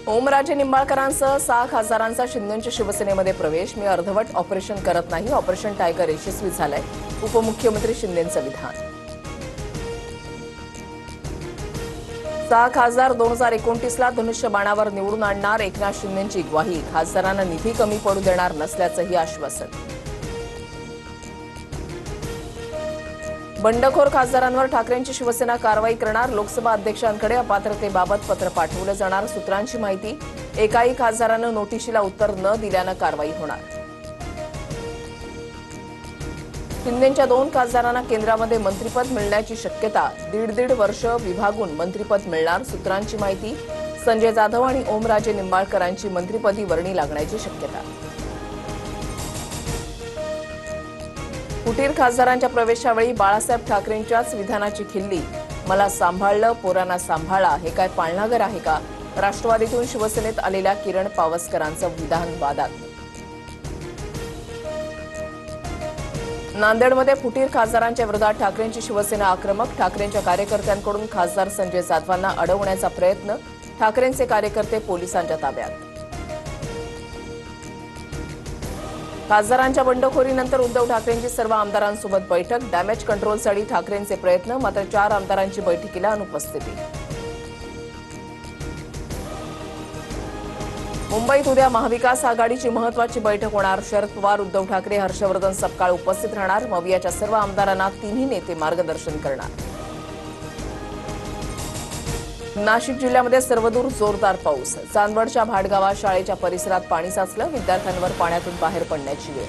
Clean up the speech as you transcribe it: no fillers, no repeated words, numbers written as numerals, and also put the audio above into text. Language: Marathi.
ओमराजे निंबाळकरांसह 6 खासदारांचा शिंदेच्या शिवसेनेमध्ये प्रवेश. मी अर्धवट ऑपरेशन करत नाही, ऑपरेशन टायगर यशस्वी झालंय. उपमुख्यमंत्री शिंदेंचं विधान. 6 खासदार 2029ला धनुष्यबाणावर निवडून आणणार. एकनाथ शिंदेंची ग्वाही. खासदारांना निधी कमी पडू देणार नसल्याचंही आश्वासन. बंडखोर खासदारांवर ठाकरेंची शिवसेना कारवाई करणार. लोकसभा अध्यक्षांकडे अपात्रतेबाबत पत्र पाठवलं जाणार. सूत्रांची माहिती. एकाही खासदारानं नोटिशीला उत्तर न दिल्यानं कारवाई होणार. शिंदेच्या 2 खासदारांना केंद्रामध्ये मंत्रिपद मिळण्याची शक्यता. दीड वर्ष विभागून मंत्रिपद मिळणार. सूत्रांची माहिती. संजय जाधव आणि ओमराजे निंबाळकरांची मंत्रिपदी वर्णी लागण्याची शक्यता. फुटीर खासदारांच्या प्रवेशावेळी बाळासाहेब ठाकरेंच्याच विधानाची खिल्ली. मला सांभाळलं, पोरांना सांभाळा, हे काय पाळणाघर आहे का? राष्ट्रवादीतून शिवसेनेत आलेल्या किरण पावसकरांचं विधान वादात. नांदेडमध्ये फुटीर खासदारांच्या विरोधात ठाकरेंची शिवसेना आक्रमक. ठाकरेंच्या कार्यकर्त्यांकडून खासदार संजय जाधवांना अडवण्याचा प्रयत्न. ठाकरेंचे कार्यकर्ते पोलिसांच्या ताब्यात. खासदारांच्या बंडखोरीनंतर उद्धव ठाकरेंची सर्व आमदारांसोबत बैठक. डॅमेज कंट्रोलसाठी ठाकरेंचे प्रयत्न. मात्र 4 आमदारांची बैठकीला अनुपस्थिती. मुंबईत उद्या महाविकास आघाडीची महत्त्वाची बैठक होणार. शरद पवार, उद्धव ठाकरे, हर्षवर्धन सपकाळ उपस्थित राहणार. मवियाच्या सर्व आमदारांना तिन्ही नेते मार्गदर्शन करणार. नाशिक जिल्ह्यामध्ये सर्वदूर जोरदार पाऊस. चांदवडच्या भाटगावात शाळेच्या परिसरात पाणी साचलं. विद्यार्थ्यांवर पाण्यातून बाहेर पडण्याची वेळ.